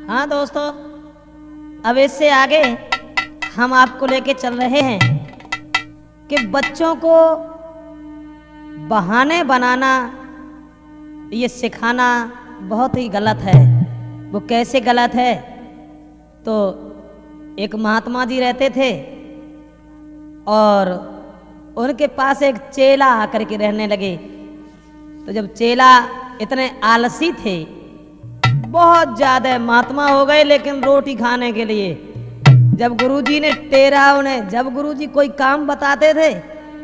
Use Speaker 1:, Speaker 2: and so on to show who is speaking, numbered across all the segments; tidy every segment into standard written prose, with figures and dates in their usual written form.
Speaker 1: हाँ दोस्तों, अब इससे आगे हम आपको लेके चल रहे हैं कि बच्चों को बहाने बनाना ये सिखाना बहुत ही गलत है। वो कैसे गलत है? तो एक महात्मा जी रहते थे और उनके पास एक चेला आकर के रहने लगे। तो जब चेला इतने आलसी थे, बहुत ज्यादा महात्मा हो गए लेकिन रोटी खाने के लिए, जब गुरुजी ने टेरा उन्हें, जब गुरुजी कोई काम बताते थे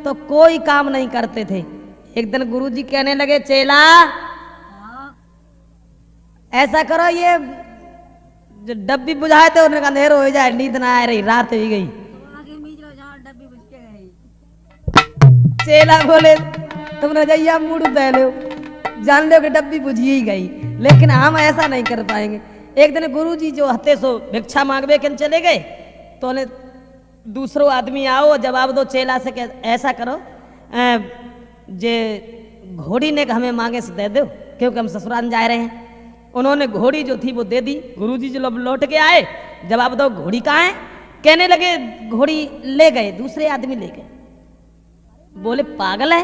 Speaker 1: तो कोई काम नहीं करते थे। एक दिन गुरुजी कहने लगे, चेला ऐसा करो, ये जो डब्बी बुझाए थे उन्हें अंधेर हो जाए, नींद ना आ रही, रात हो गई। चेला बोले, तुम रजैया मूड दे लो, जान लो कि डब्बी बुझी ही गई, लेकिन हम ऐसा नहीं कर पाएंगे। एक दिन गुरुजी जो हते सो भिक्षा मांगवे के चले गए, तो उन्हें दूसरो आदमी आओ जवाब दो चेला से कि ऐसा करो, जे घोड़ी ने हमें मांगे से दे दो, क्योंकि हम ससुराल जा रहे हैं। उन्होंने घोड़ी जो थी वो दे दी। गुरुजी जो लौट के आए, जवाब दो घोड़ी कहाँ है? कहने लगे घोड़ी ले गए, दूसरे आदमी ले गए। बोले पागल है,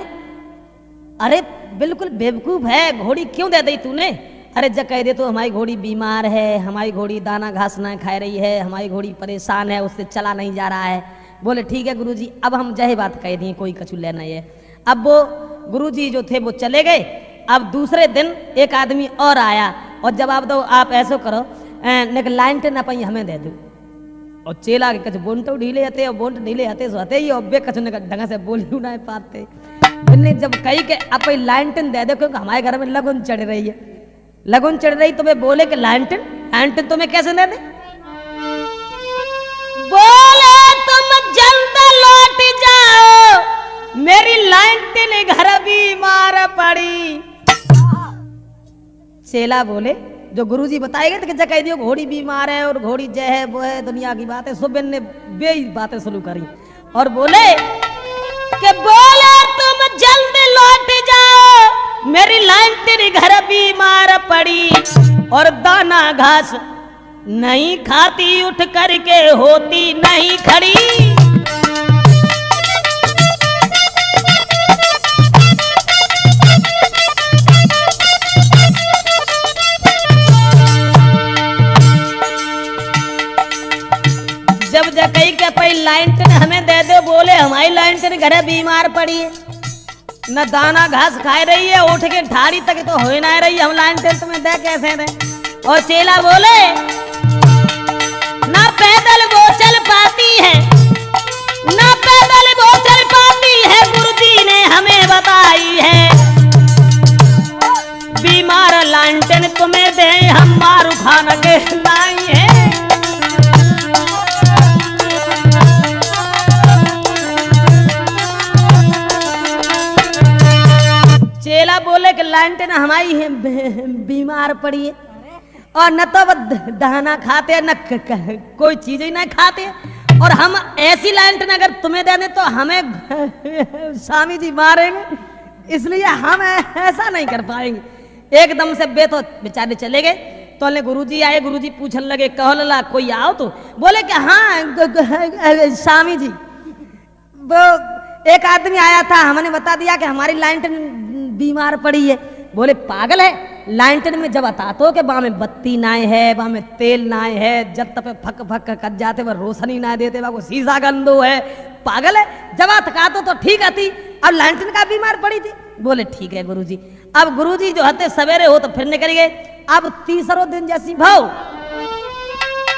Speaker 1: अरे बिल्कुल बेवकूफ है, घोड़ी क्यों दे दी तूने? अरे जब कह दे तो हमारी घोड़ी बीमार है, हमारी घोड़ी दाना घास ना खा रही है, हमारी घोड़ी परेशान है, उससे चला नहीं जा रहा है। बोले ठीक है गुरुजी, अब हम जही बात कह दी, कोई कछु लेना है। अब वो गुरुजी जो थे वो चले गए। अब दूसरे दिन एक आदमी और आया और जवाब दो आप ऐसा करो, लाइन टे ना पाई हमें दे दो। और चेला के कछ बोंटो ढीले हते और बोंट ढीले हते सो हते ही, और बे कछु ने ढंग से बोल ना पाते। मैंने जब कही के आप लाइन टेन दे दो, क्योंकि हमारे घर में लगन चढ़ रही है, लगन चढ़ रही, तो वे बोले कि लाइन टेन तुम्हें कैसे दे दे? बोले तुम जल्द लौट जाओ, मेरी लाइन टेन घर बीमार पड़ी। चेला बोले, जो गुरुजी बताएंगे तो कह दियो घोड़ी बीमार है और घोड़ी जय है वो है, दुनिया की बात है। सुबेन ने बे बातें शुरू करी और बोले कि बोले तुम जल्द लौट जाओ, मेरी लाइन तेरे घर बीमार पड़ी और दाना घास नहीं खाती, उठ करके होती नहीं खड़ी। जब जकई के पई लाइन टेन हमें दे दो, बोले हमारी लाइन टेन घर बीमार पड़ी है, न दाना घास खा रही है, उठ के ठाड़ी तक तो हो ना रही, हम लाइन टेन तुम्हें दे कैसे दे? और चेला बोले ना पैदल वो चल पाती है, ना पैदल वो चल पाती है, गुरुजी ने हमें बताई है, बीमार लाइन टेन तुम्हें दे हम मारू खाना के लाई है। चेला बोले कि लाइन टेन हमारी बीमार पड़ी है और न तो दाना खाते न कोई चीज ही नहीं खाते, और हम ऐसी लाइन टेन अगर तुम्हें दे दें तो हमें स्वामी जी मारेंगे, इसलिए हम ऐसा नहीं कर पाएंगे। एकदम से बे तो बेचारे चले गए। तो गुरुजी आए, गुरुजी पूछने लगे कहो लला कोई आओ? तो बोले कि हाँ स्वामी जी, वो एक आदमी आया था, हमने बता दिया कि हमारी लाइन टेन बीमार पड़ी है। बोले पागल है, लाइन टेन में जब आता तो कि वहां में बत्ती नाए है, वहां में तेल नाए है, जब तक फक फक कर जाते वह रोशनी ना देते, वह शीशा गंदो है, पागल है। जब थका तो ठीक आती, अब लाइन टेन का बीमार पड़ी थी। बोले ठीक है गुरुजी। अब गुरुजी जो हते सवेरे हो तो फिर निकल गए। अब तीसरो दिन जैसी भाव,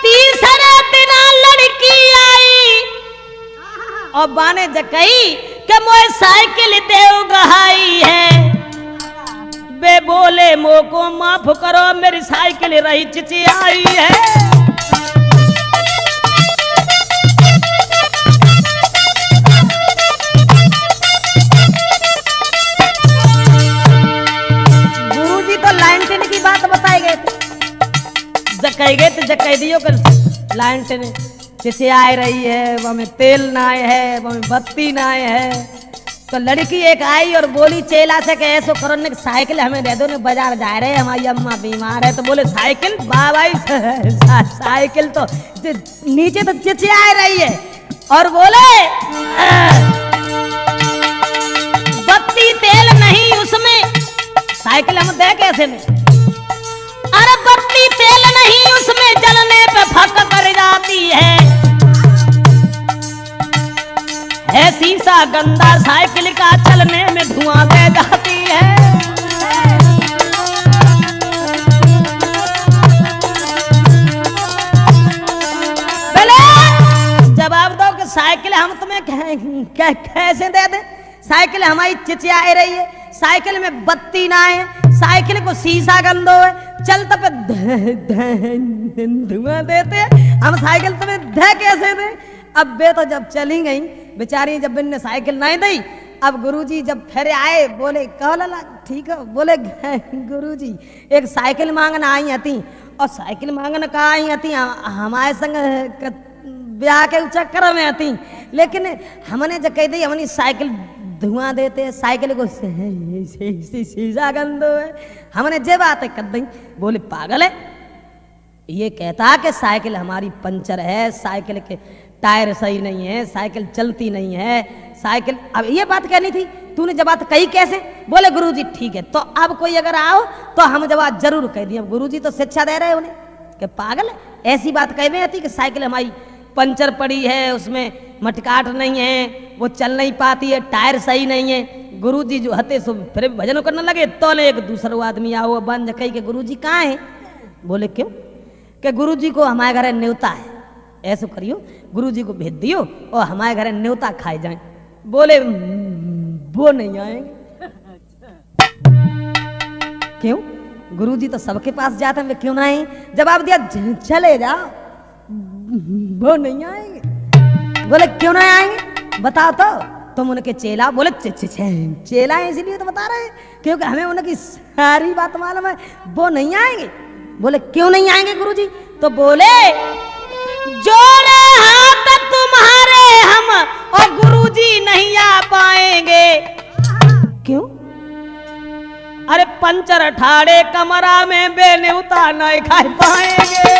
Speaker 1: तीसरे दिन लड़की आई और बाने जकई के मोए साइकिल देव गहाई है, बे बोले मोको माफ करो, मेरी साइकिल रही चिचियाई है। गुरुजी तो लाइन टेन की बात बताए गए थे, जकई गए थे, जकई दियो कर लाइन टेन चिचियाई रही है, वह में तेल ना है, वह में बत्ती ना है, तो लड़की एक आई और बोली चेला से कि ऐसो करो ने साइकिल हमें दे दो ने बाजार जा रहे हैं, हमारी अम्मा बीमार है। तो बोले साइकिल वाह भाई साइकिल तो नीचे तो चिचिया रही है और बोले बत्ती तेल नहीं उसमें साइकिल हम दे कैसे नहीं, अरे बत्ती तेल नहीं उसमें जलने पे फक कर जाती है शीशा गंदा साइकिल का चलने में धुआं दे जाती है। जवाब दो कि साइकिल हम तुम्हें कैसे दे दें, साइकिल हमारी चिचिया रही है, साइकिल में बत्ती ना है, साइकिल को शीशा गंदो है, चलते पे धुआं देते, हम साइकिल तुम्हें दे कैसे दे। अब बे तो जब चली गई बेचारी, जब इनने साइकिल नहीं दी, अब गुरुजी जब फिर आए बोले कहो लाला ठीक है, बोले गुरुजी एक साइकिल मांगना आई हती और साइकिल मांगना कहा आई हती हमारे संग ब्याह के चक्कर में आती, लेकिन हमने जब कह दी हमने साइकिल धुआं देते साइकिल को शीशा गंदो है, हमने जे बात कर दी। बोले पागल है, ये कहता कि साइकिल हमारी पंचर है, साइकिल के टायर सही नहीं है, साइकिल चलती नहीं है, साइकिल। अब ये बात कहनी थी, तूने जब बात कही कैसे। बोले गुरुजी ठीक है, तो अब कोई अगर आओ तो हम जवाब जरूर कह दिए। गुरुजी तो शिक्षा दे रहे उन्हें कि पागल है, ऐसी बात कह में आती कि साइकिल हमारी पंचर पड़ी है, उसमें मटकाट नहीं है, वो चल नहीं पाती है, टायर सही नहीं है। गुरुजी जो हते सो फिर भजन करने लगे, तो एक दूसरा आदमी आओ बन कही के गुरुजी कहाँ है। बोले क्यों, कि गुरुजी को हमारे घर न्योता है, ऐसा करियो गुरुजी को भेज दियो और हमारे घर न्योता खाए जाए। बोले वो नहीं आएंगे। क्यों, गुरुजी तो सबके पास जाते हैं, वे क्यों ना आए। जवाब दिया चले जाओ, वो नहीं आएंगे। बोले क्यों नहीं आएंगे बताओ तो। तुम उनके चेला। बोले चेला है इसलिए तो बता रहे हैं, क्योंकि हमें उनकी सारी बात मालूम है, वो नहीं आएंगे। बोले क्यों नहीं आएंगे गुरुजी। तो बोले जोड़े हाथ तुम्हारे हम और गुरुजी नहीं आ पाएंगे। क्यों, अरे पंचर ठाड़े कमरा में बेन्योता नहीं खा पाएंगे।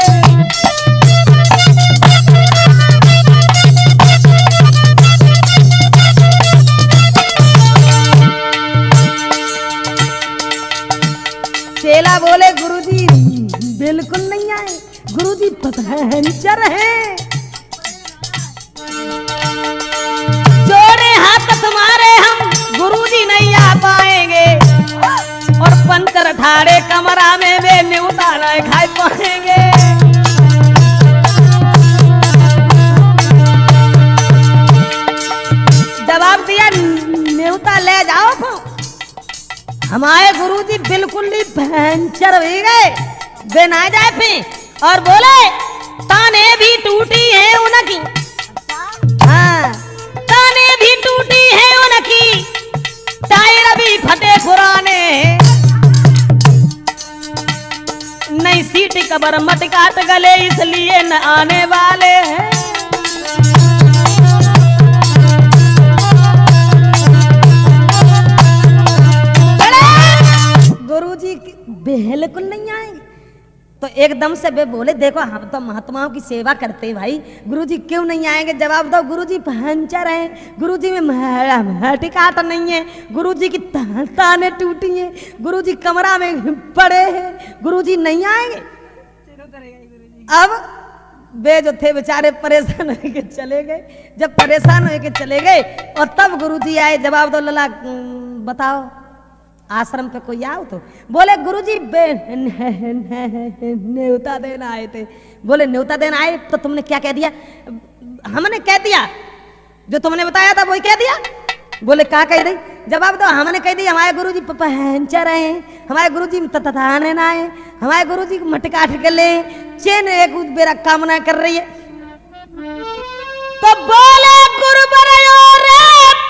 Speaker 1: चेला बोले गुरुजी बिल्कुल नहीं आए, गुरुजी पंचर है। जोड़े हाथ तुम्हारे हम गुरुजी नहीं आ पाएंगे और पंचर ठाड़े कमरा में वे न्योता नहीं खा पाएंगे। जवाब दिया न्योता ले जाओ तो। हमारे गुरुजी बिल्कुल ही पंचर हो गए, वे ना जाए पे। और बोले ताने भी टूटी है उनकी, हाँ ताने भी टूटी है उनकी, टायर भी फटे पुराने, नई सीट कबर मट काट गले इसलिए न आने वाले हैं। गुरुजी बिल्कुल नहीं आएंगे। तो एकदम से वे बोले देखो हम तो महात्माओं की सेवा करते हैं भाई, गुरुजी क्यों नहीं आएंगे। जवाब दो गुरुजी पंचर हैं, गुरुजी में मटिकाट नहीं है, गुरुजी की ताने टूटी हैं, गुरुजी कमरा में पड़े हैं, गुरुजी नहीं आएंगे। अब वे जो थे बेचारे परेशान होके चले गए। जब परेशान होके चले गए और तब गुरुजी आए। जवाब दो लला बताओ आश्रम पे कोई आओ तो। बोले गुरुजी न्योता देना आए थे। बोले न्योता देना आए तो तुमने क्या कह दिया। हमने कह दिया जो तुमने बताया था वही कह दिया। बोले क्या कह रही। जवाब दो हमने कह दिया हमारे गुरुजी पंचर है, हमारे गुरुजी तथाने ना है, हमारे गुरुजी मटकाट के ले चेन एक बेरा काम ना कर रही है। तो बोले गुरुवर रे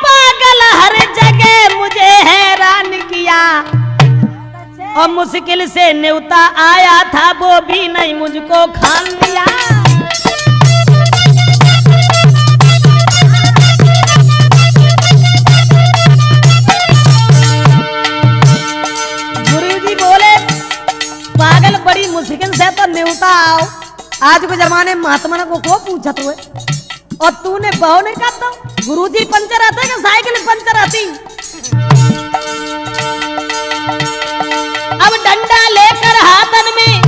Speaker 1: पागल हर जगह मुझे हैरान किया और मुश्किल से न्योता आया था वो भी नहीं मुझको खान लिया। तो न्योता आओ। आज के जमाने में महात्मा को पूछत हुए और तूने बहु नहीं कहता गुरुजी पंचर आते कि साइकिल पंचर आती। अब डंडा लेकर हाथन में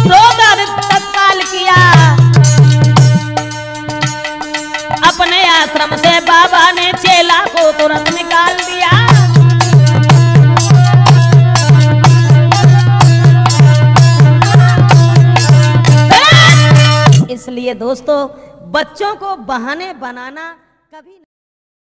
Speaker 1: क्रोध तत्काल किया, अपने आश्रम से बाबा ने चेला को तुरंत निकाल दिया। इसलिए दोस्तों बच्चों को बहाने बनाना कभी